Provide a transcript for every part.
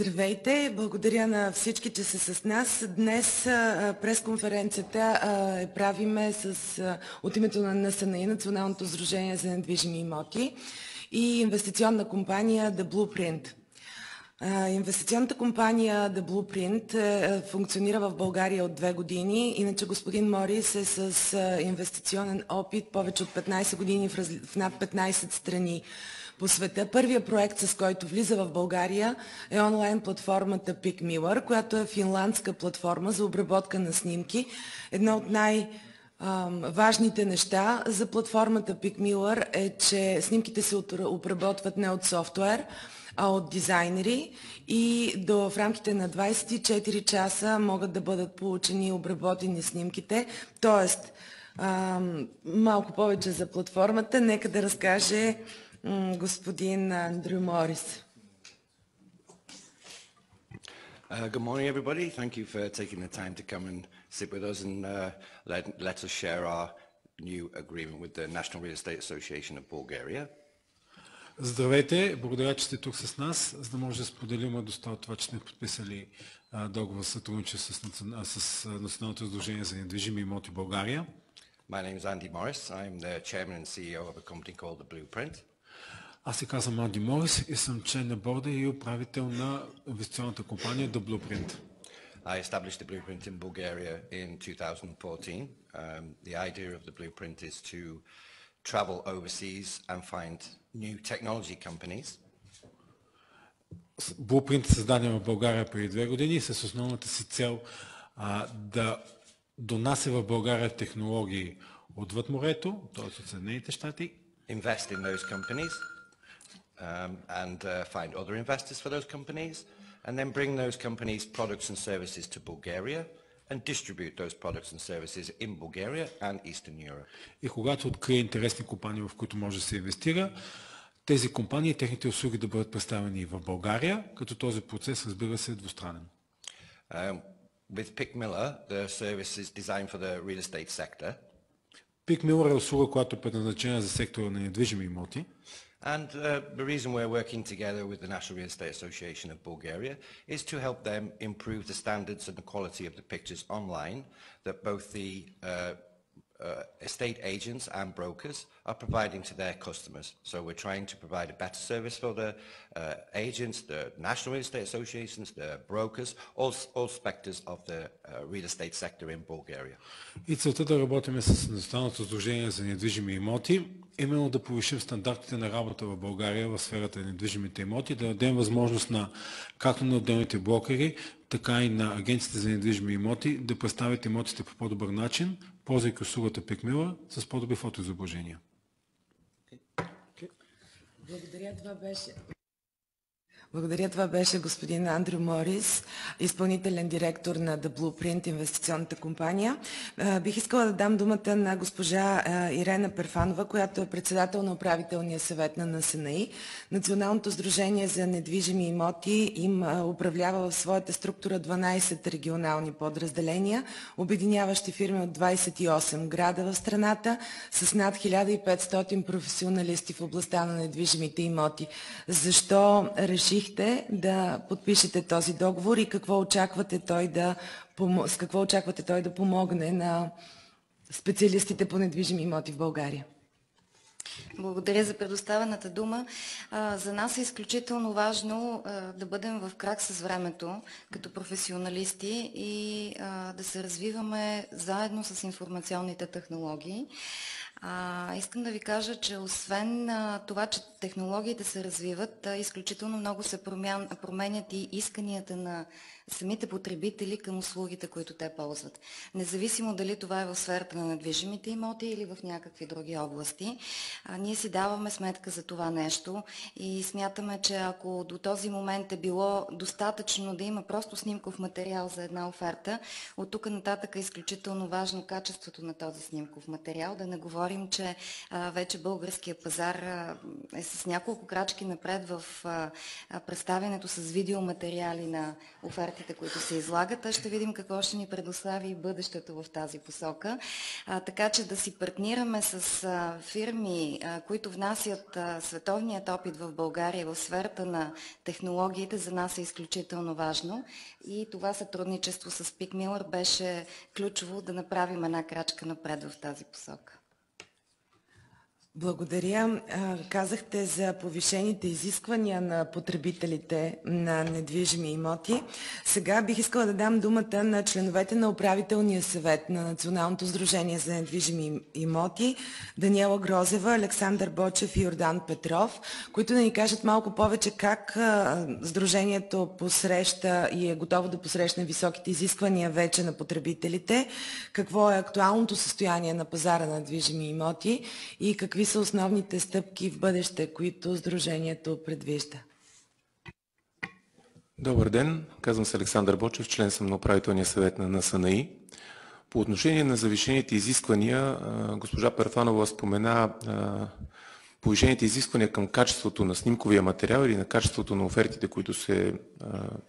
Здравейте! Благодаря на всички, че са с нас. Днес пресконференцията правиме от името на НСНИ, Националното сдружение за недвижими имоти, и инвестиционна компания The Blueprint. Инвестиционната компания The Blueprint функционира в България от 2 години. Иначе господин Морис е с инвестиционен опит повече от 15 години в над 15 страни по света. Първият проект, с който влиза в България, е онлайн платформата PicMillar, която е финландска платформа за обработка на снимки. Едно от най-важните неща за платформата PicMillar е, че снимките се обработват не от софтуер, а от дизайнери и в рамките на 24 часа могат да бъдат получени и обработени снимките. Тоест, малко повече за платформата. Нека да разкаже господин Андрю Морис. Good morning, everybody. Thank you for taking the time to come and sit with us and let us share our new agreement with the National Real Estate Association of Bulgaria. Здравейте, благодаря, че сте тук с нас, за да може да споделим доста това, че сме подписали договор за сътрудничество с Националното сдружение за недвижими имоти в България. My name is Andy Morris. I'm the chairman and CEO of a company called The Blueprint. Аз се казвам Анди Морис и съм член на борда и управител на инвестиционната компания The Blueprint. I established The Blueprint in Bulgaria in 2014. The idea of The Blueprint is to travel overseas and find new technology companies. Blueprint е създаден в България преди 2 години с основната си цел да донася в България технологии отвъд морето, т.е. от Съединените щати. Invest in those companies and find other investors for those companies and then bring those companies' products and services to Bulgaria and distribute those products and services in Bulgaria and Eastern Europe. И когато открие интересни компании, в които може да се инвестира, тези компании и техните услуги да бъдат представени в България, като този процес, разбира се, е двустранен. With PicMillar, the service is designed for the real estate sector. PicMillar е услуга, която е предназначена за сектора на недвижими имоти. And the reason we're working together with the National Real Estate Association of Bulgaria is to help them improve the standards and the quality of the pictures online that both the estate agents and brokers are providing to their customers. So we're trying to provide a better service for the agents, the National Real Estate Associations, the brokers, all specters of the real estate sector in Bulgaria. И целта да работим с Националното сдружение за недвижими имоти, именно да повишим стандартите на работа в България в сферата на недвижимите имоти, да дадем възможност както на отделните брокери, така и на агенциите за недвижими имоти да представят имотите по по-добър начин, ползвайки услугата PicMillar с по-добри фотоизображения. Благодаря, това беше господин Андрю Морис, изпълнителен директор на The Blueprint, инвестиционната компания. Бих искала да дам думата на госпожа Ирена Перфанова, която е председател на управителния съвет на НСНИ. Националното сдружение за недвижими имоти им управлява в своята структура 12 регионални подразделения, обединяващи фирми от 28 града в страната с над 1500 професионалисти в областта на недвижимите имоти. Защо решихте да подпишете този договор и с какво очаквате той да помогне на специалистите по недвижими имоти в България? Благодаря за предоставената дума. За нас е изключително важно да бъдем в крак с времето като професионалисти и да се развиваме заедно с информационните технологии. Искам да ви кажа, че освен това, че технологиите се развиват, изключително много се променят и исканията на самите потребители към услугите, които те ползват. Независимо дали това е в сферата на недвижимите имоти или в някакви други области, ние си даваме сметка за това нещо и смятаме, че ако до този момент е било достатъчно да има просто снимков материал за една оферта, от тук нататък е изключително важно качеството на този снимков материал, да не говорим говорим, че вече българския пазар е с няколко крачки напред в представянето с видеоматериали на офертите, които се излагат. Ще видим какво ще ни предостави и бъдещето в тази посока. Така че да си партнираме с фирми, които внасят световният опит в България в сферата на технологиите, за нас е изключително важно. И това сътрудничество с Пик Милър беше ключово да направим една крачка напред в тази посока. Благодаря. Казахте за повишените изисквания на потребителите на недвижими имоти. Сега бих искала да дам думата на членовете на управителния съвет на Националното сдружение за недвижими имоти, Даниела Грозева, Александър Бочев и Йордан Петров, които да ни кажат малко повече как Сдружението посреща и е готово да посрещне високите изисквания вече на потребителите, какво е актуалното състояние на пазара на недвижими имоти и какви са основните стъпки в бъдеще, които Сдружението предвижда. Добър ден, казвам се Александър Бочев, член съм на управителния съвет на НСНИ. По отношение на завишените изисквания, госпожа Перфанова спомена повишените изисквания към качеството на снимковия материал или на качеството на офертите, които се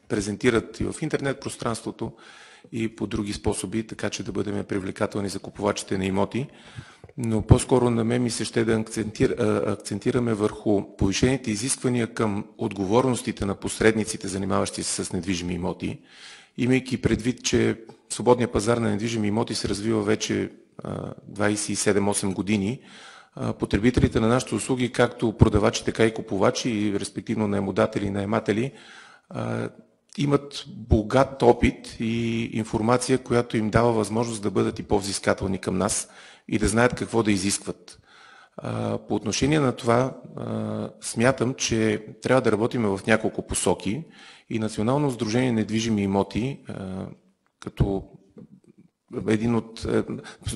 презентират и в интернет пространството и по други способи, така че да бъдем привлекателни за купувачите на имоти. Но по-скоро на мен ми се ще да акцентираме върху повишените изисквания към отговорностите на посредниците, занимаващи се с недвижими имоти, имайки предвид, че свободният пазар на недвижими имоти се развива вече 27-8 години. Потребителите на нашите услуги, както продавачи, така и купувачи, и респективно наемодатели и наематели, имат богат опит и информация, която им дава възможност да бъдат и по-взискателни към нас и да знаят какво да изискват. По отношение на това, смятам, че трябва да работим в няколко посоки и Национално сдружение недвижими имоти, като един от,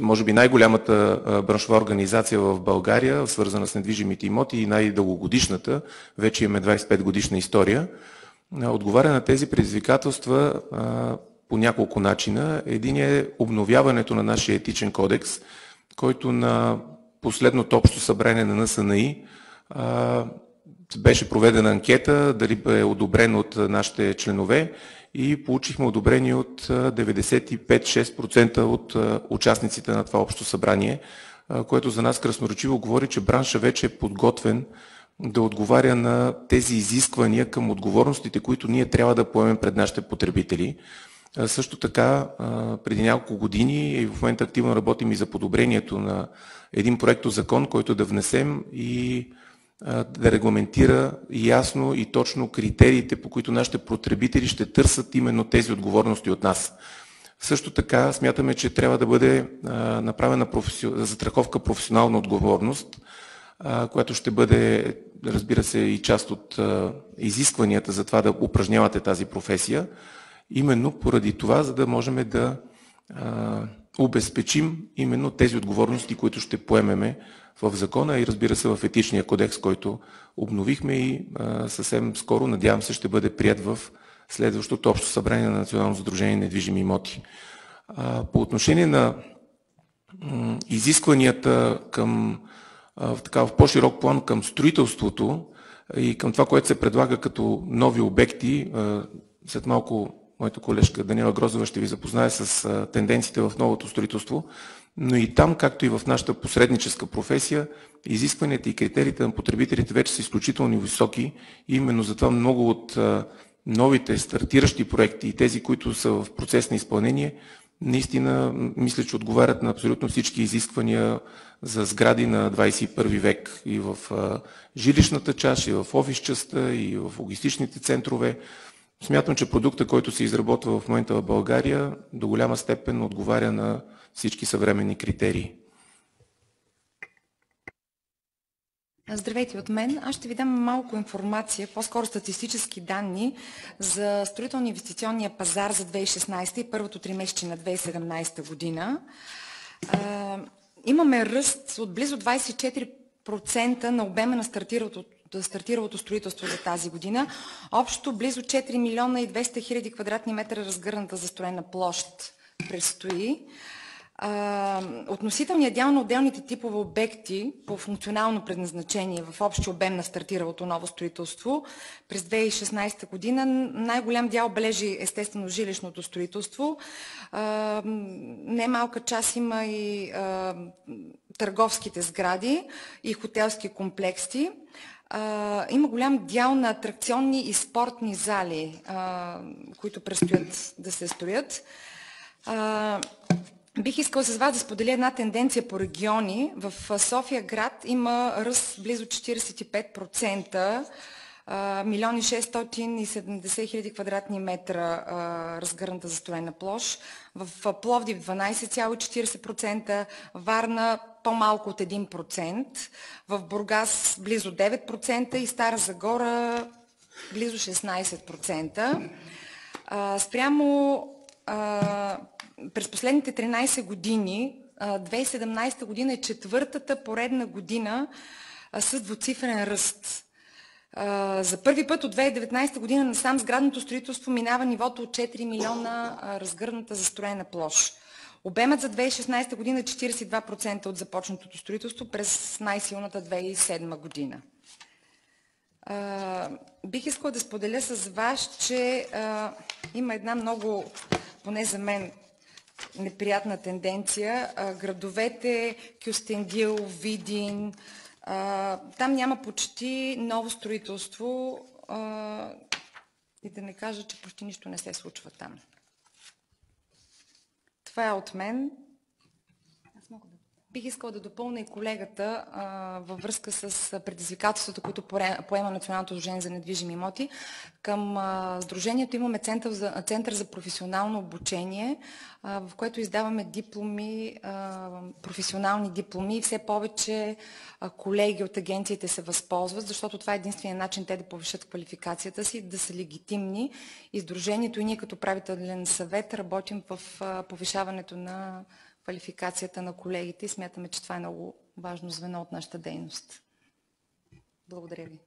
може би най-голямата браншова организация в България, свързана с недвижимите имоти и най-дългогодишната, вече имаме 25 годишна история, отговаря на тези предизвикателства по няколко начина. Един е обновяването на нашия етичен кодекс, който на последното общо събрание на НСНИ беше проведена анкета, дали е одобрен от нашите членове и получихме одобрение от 95-6% от участниците на това общо събрание, което за нас красноречиво говори, че бранша вече е подготвен да отговаря на тези изисквания към отговорностите, които ние трябва да поемем пред нашите потребители. Също така, преди няколко години и в момента активно работим и за подобрението на един проектозакон, който да внесем и да регламентира ясно и точно критериите, по които нашите потребители ще търсят именно тези отговорности от нас. Също така смятаме, че трябва да бъде направена застраховка професионална отговорност, която ще бъде, разбира се, и част от изискванията за това да упражнявате тази професия. Именно поради това, за да можем да обезпечим именно тези отговорности, които ще поемеме в закона и разбира се в етичния кодекс, който обновихме и съвсем скоро, надявам се, ще бъде прият в следващото общо събрание на Национално сдружение недвижими имоти. По отношение на изискванията към в по-широк план към строителството и към това, което се предлага като нови обекти, след малко моята колежка Даниела Грозева ще ви запознае с тенденциите в новото строителство, но и там, както и в нашата посредническа професия, изискванията и критериите на потребителите вече са изключително високи. Именно затова много от новите стартиращи проекти и тези, които са в процес на изпълнение, наистина мисля, че отговарят на абсолютно всички изисквания за сгради на 21 век и в жилищната част, и в офис частта, и в логистичните центрове. Смятам, че продукта, който се изработва в момента в България, до голяма степен отговаря на всички съвременни критерии. Здравейте от мен. Аз ще ви дам малко информация, по-скоро статистически данни за строително-инвестиционния пазар за 2016 и първото тримесечие на 2017 година. Имаме ръст от близо 24% на обема на стартиралото строителство за тази година. Общо близо 4 милиона и 200 хиляди квадратни метра разгърната застроена площ предстои. Относителният дял на отделните типове обекти по функционално предназначение в общия обем на стартиралото ново строителство през 2016 година най-голям дял бележи естествено жилищното строителство. Немалка част има и търговските сгради и хотелски комплекси. Има голям дял на атракционни и спортни зали, които предстоят да се строят. Бих искала с вас да споделя една тенденция по региони. В София град има ръст близо 45%, 1 670 000 квадратни метра разгърната застроена площ. В Пловдив 12,40%, Варна по-малко от 1%, в Бургас близо 9% и Стара Загора близо 16%. През последните 13 години, 2017 година е четвъртата поредна година с двуцифрен ръст. За първи път от 2019 година насам сградното строителство минава нивото от 4 милиона разгърната застроена площ. Обемът за 2016 година е 42% от започнатото строителство през най-силната 2007 година. Бих искала да споделя с вас, че има една много, поне за мен, неприятна тенденция. Градовете Кюстендил, Видин, там няма почти ново строителство и да не кажа, че почти нищо не се случва там. Това е от мен. Бих искала да допълня и колегата във връзка с предизвикателствата, които поема Националното сдружение за недвижими имоти. Към сдружението имаме център за професионално обучение, в което издаваме дипломи, професионални дипломи и все повече колеги от агенциите се възползват, защото това е единственият начин те да повишат квалификацията си, да са легитимни. И сдружението и ние като правителен съвет работим в повишаването на квалификацията на колегите и смятаме, че това е много важно звено от нашата дейност. Благодаря ви.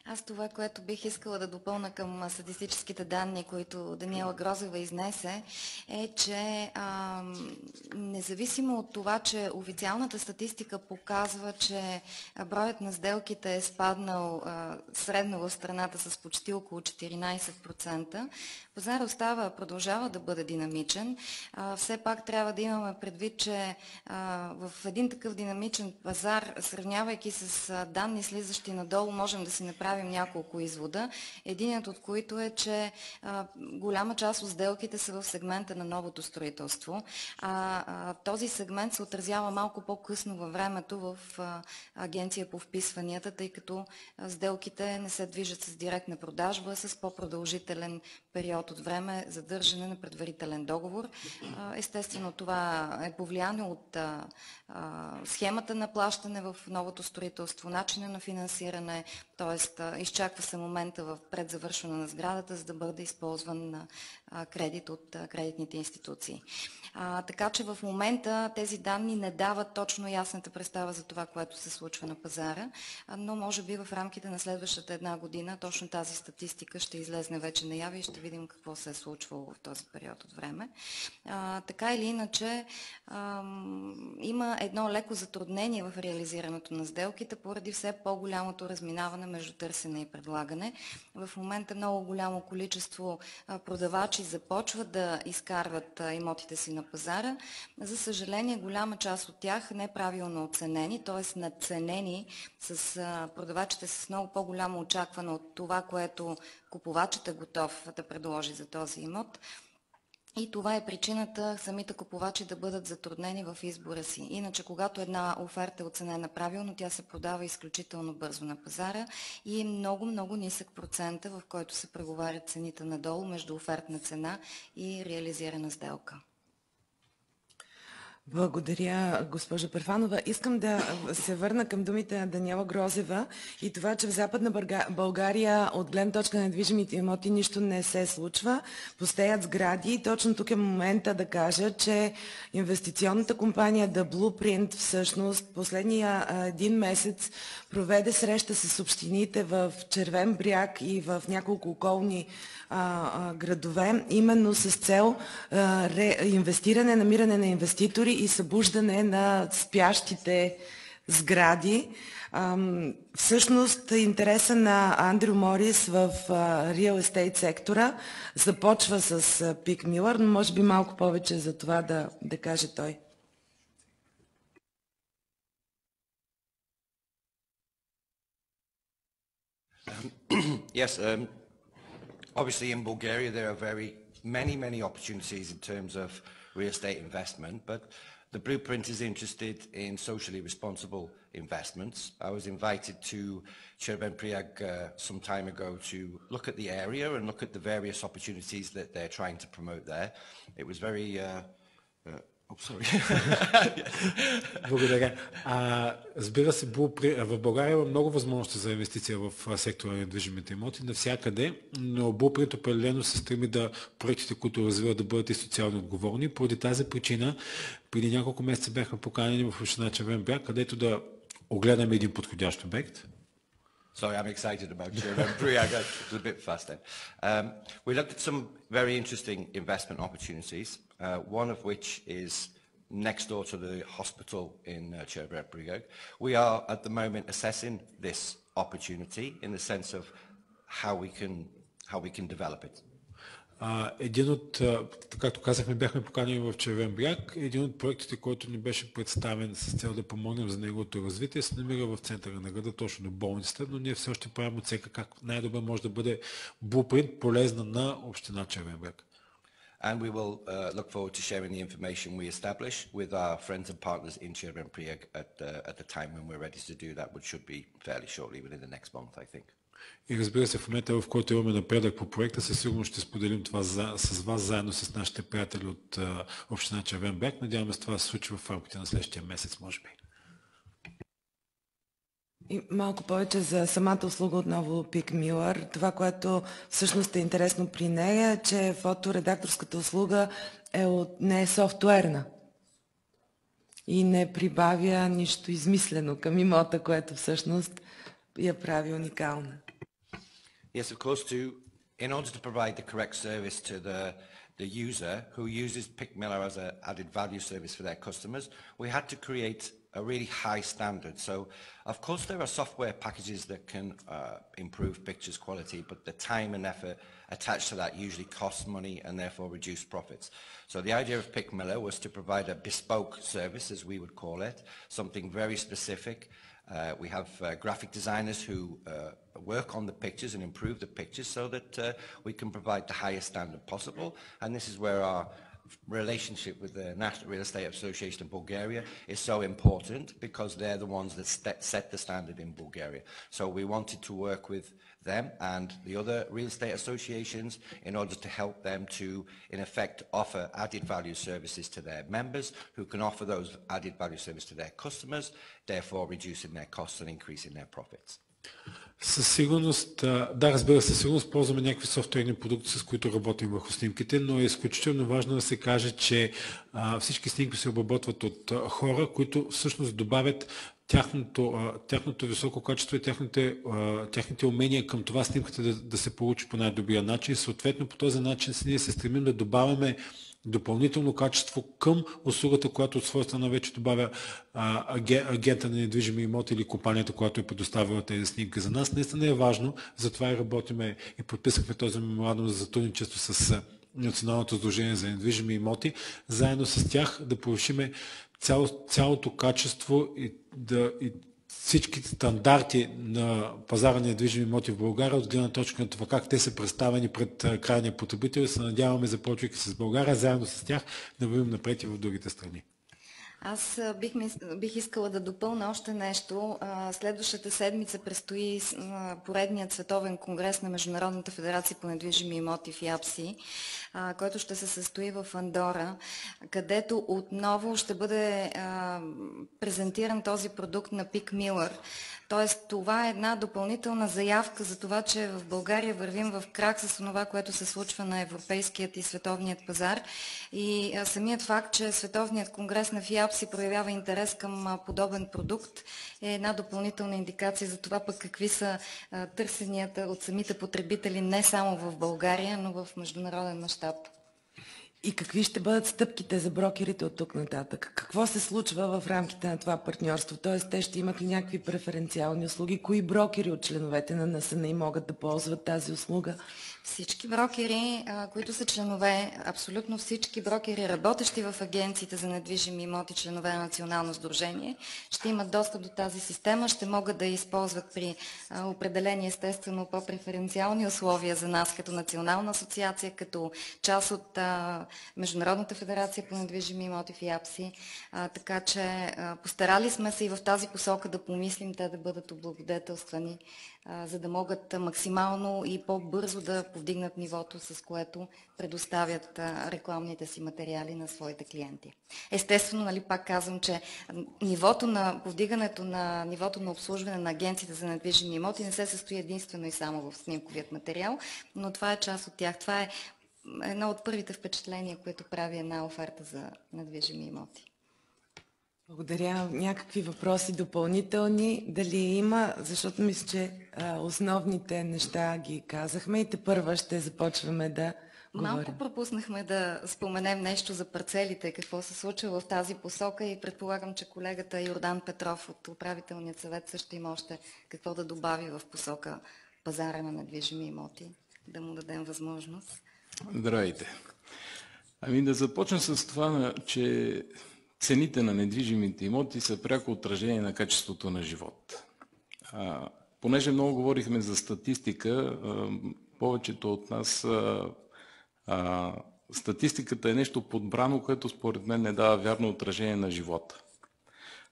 Аз това, което бих искала да допълна към статистическите данни, които Даниела Грозева изнесе, е, че независимо от това, че официалната статистика показва, че броят на сделките е спаднал средно в страната с почти около 14%, пазар продължава да бъде динамичен. Все пак трябва да имаме предвид, че в един такъв динамичен пазар, сравнявайки с данни слизащи надолу, можем да си направим няколко извода. Единият от които е, че голяма част от сделките са в сегмента на новото строителство. Този сегмент се отразява малко по-късно във времето в агенция по вписванията, тъй като сделките не се движат с директна продажба, с по-продължителен период от време задържане на предварителен договор. Естествено, това е повлияно от схемата на плащане в новото строителство, начина на финансиране, т.е. изчаква се момента пред завършване на сградата, за да бъде използван кредит от кредитните институции. Така че в момента тези данни не дават точно ясната представа за това, което се случва на пазара, но може би в рамките на следващата една година точно тази статистика ще излезне вече наяве и ще видим какво се е случвало в този период от време. Така или иначе има едно леко затруднение в реализирането на сделките поради все по-голямото разминаване между търсене и предлагане. В момента много голямо количество продавачи започват да изкарват имотите си на пазара. За съжаление, голяма част от тях неправилно оценени, т.е. надценени с продавачите с много по-голямо очакване от това, което купувачът е готов да предложи за този имот. И това е причината самите купувачи да бъдат затруднени в избора си. Иначе, когато една оферта е оценена правилно, тя се продава изключително бързо на пазара и е много нисък процента, в който се преговарят цените надолу между офертна цена и реализирана сделка. Благодаря, госпожа Перфанова. Искам да се върна към думите на Даниела Грозева и това, че в Западна България от гледна точка на недвижимите имоти нищо не се случва. Пустеят сгради и точно тук е момента да кажа, че инвестиционната компания The Blueprint всъщност последния един месец проведе среща с общините в Червен бряг и в няколко околни градове, именно с цел инвестиране, намиране на инвеститори и събуждане на спящите сгради. Всъщност интереса на Андрю Морис в real estate сектора започва с Пик Милър, но може би малко повече за това да каже той. Yes, obviously in Bulgaria there are many opportunities in terms of real estate investment, but the Blueprint is interested in socially responsible investments. I was invited to Chervenpriag some time ago to look at the area and look at the various opportunities that they're trying to promote there. It was very Благодаря. Разбира се, в България има много възможности за инвестиция в сектора на недвижимите имоти навсякъде, но Blueprint определено се стреми да проектите, които развиват, да бъдат и социално отговорни. Поради тази причина, преди няколко месеца бяхме поканени в община Червен бряг, където да огледаме един подходящ обект. Sorry, I'm excited about Chervenpriag. It was a bit fast then. We looked at some very interesting investment opportunities, one of which is next door to the hospital in Chervenpriag. We are at the moment assessing this opportunity in the sense of how we can develop it. Един от, както казахме, бяхме поканени в Червен бряг. Един от проектите, който ни беше представен с цел да помогнем за неговото развитие, се намира в центъра на града, точно до болницата, но ние все още правим оценка как най-добре може да бъде Blueprint полезна на община Червен бряг. And we will look forward to sharing the information we establish with our friends and partners in Chervenpriag at the time when we're ready to do that, which should be fairly shortly, within the next month, I think. И разбира се, в момента, в който имаме напредък по проекта, със сигурност ще споделим това с вас, заедно с нашите приятели от община Червен бряг. Надяваме се това да се случи в рамките на следващия месец, може би. И малко повече за самата услуга отново Пик Милър. Това, което всъщност е интересно при нея, е, че фоторедакторската услуга не е софтуерна и не прибавя нищо измислено към имота, което всъщност я прави уникална. Yes, of course, in order to provide the correct service to the user who uses Pick Miller as an added value service for their customers, we had to create a really high standard. So, of course, there are software packages that can improve pictures quality, but the time and effort attached to that usually costs money and therefore reduce profits. So the idea of Pick Miller was to provide a bespoke service, as we would call it, something very specific. We have graphic designers who work on the pictures and improve the pictures so that we can provide the highest standard possible. And this is where our relationship with the National Real Estate Association of Bulgaria is so important, because they're the ones that set the standard in Bulgaria. So we wanted to work with them and the other real estate associations in order to help them to, in effect, offer added value services to their members, who can offer those added value services to their customers, therefore reducing their costs and increasing their profits. Със сигурност, да, разбира се, със сигурност ползваме някакви софтуерни продукти, с които работим върху снимките, но е изключително важно да се каже, че всички снимки се обработват от хора, които всъщност добавят тяхното високо качество и техните умения към това снимката да се получи по най-добрия начин. Съответно, по този начин ние се стремим да добавяме допълнително качество към услугата, която от своя страна вече добавя агента на недвижими имоти или компанията, която е предоставила тези снимки. За нас наистина е важно, затова и работиме и подписахме този меморандум за сътрудничество с Националното сдружение за недвижими имоти, заедно с тях да повишиме цялото качество и всички стандарти на пазара на недвижими имоти в България, от гледна точка на това как те са представени пред крайния потребител. Се надяваме, започвайки с България, заедно с тях да вървим напред и в другите страни. Аз бих искала да допълня още нещо. Следващата седмица предстои поредният световен конгрес на Международната федерация по недвижими имоти в ЯПСИ, който ще се състои в Андора, където отново ще бъде презентиран този продукт на Пик Милър. Тоест, това е една допълнителна заявка за това, че в България вървим в крак с това, което се случва на европейският и световният пазар. И самият факт, че Световният конгрес на ФИАПСИ проявява интерес към подобен продукт, е една допълнителна индикация за това пък какви са търсенията от самите потребители не само в България, но в международен мащаб. И какви ще бъдат стъпките за брокерите от тук нататък? Какво се случва в рамките на това партньорство? Тоест, те ще имат ли някакви преференциални услуги? Кои брокери от членовете на НСНИ могат да ползват тази услуга? Всички брокери, които са членове, абсолютно всички брокери, работещи в агенциите за недвижими имоти, членове на Национално сдружение, ще имат достъп до тази система, ще могат да я използват при определени, естествено, по-преференциални условия за нас като национална асоциация, като част от Международната федерация по недвижими имоти в ЯПСИ. Така че постарали сме се и в тази посока да помислим те да бъдат облагодетелствани, за да могат максимално и по-бързо да повдигнат нивото, с което предоставят рекламните си материали на своите клиенти. Естествено, нали, пак казвам, че нивото на повдигането на нивото на обслужване на агенциите за недвижими имоти не се състои единствено и само в снимковият материал, но това е част от тях. Това е едно от първите впечатления, които прави една оферта за недвижими имоти. Благодаря. Някакви въпроси допълнителни дали има, защото мисля, че основните неща ги казахме и тепърва ще започваме да говорим. Малко пропуснахме да споменем нещо за парцелите, какво се случва в тази посока и предполагам, че колегата Йордан Петров от управителният съвет също има още какво да добави в посока пазара на недвижими имоти. Да му дадем възможност. Здравейте. Ами да започна с това, че цените на недвижимите имоти са пряко отражение на качеството на живот. Понеже много говорихме за статистика, повечето от нас статистиката е нещо подбрано, което според мен не дава вярно отражение на живота.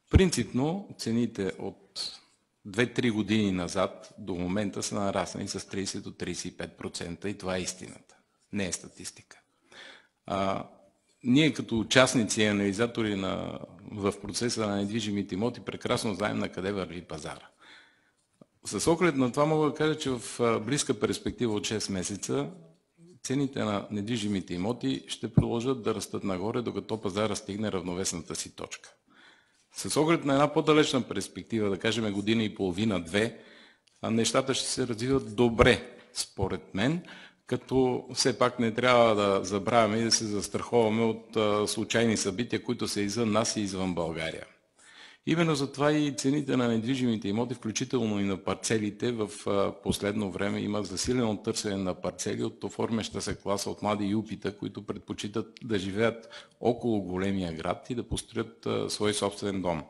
Принципно цените от 2-3 години назад до момента са нараснали с 30 до 35% и това е истината. Не е статистика. Ние като участници и анализатори в процеса на недвижимите имоти прекрасно знаем на къде върви пазара. С оглед на това мога да кажа, че в близка перспектива от 6 месеца цените на недвижимите имоти ще продължат да растат нагоре, докато пазара стигне равновесната си точка. С оглед на една по-далечна перспектива, да кажем година и половина-две, нещата ще се развиват добре, според мен, като все пак не трябва да забравяме и да се застраховаме от случайни събития, които са извън нас и извън България. Именно затова и цените на недвижимите имоти, включително и на парцелите, в последно време има засилено търсене на парцели от оформяща се класа от млади юпита, които предпочитат да живеят около големия град и да построят свой собствен дом.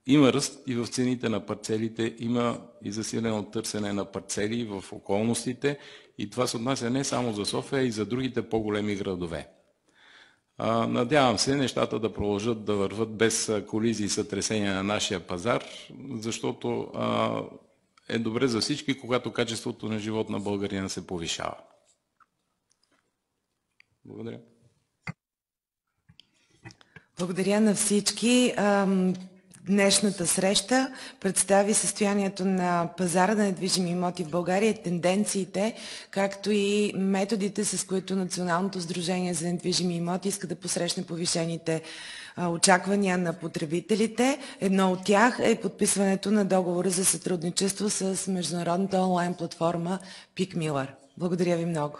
Има ръст и в цените на парцелите, има и засилено търсене на парцели в околностите и това се отнася не само за София, а и за другите по-големи градове. Надявам се нещата да продължат да върват без колизии и сътресения на нашия пазар, защото е добре за всички, когато качеството на живот на българина се повишава. Благодаря. Благодаря на всички. Днешната среща представи състоянието на пазара на недвижими имоти в България, тенденциите, както и методите, с които Националното сдружение за недвижими имоти иска да посрещне повишените очаквания на потребителите. Едно от тях е подписването на договора за сътрудничество с международната онлайн платформа Пик Милър. Благодаря ви много.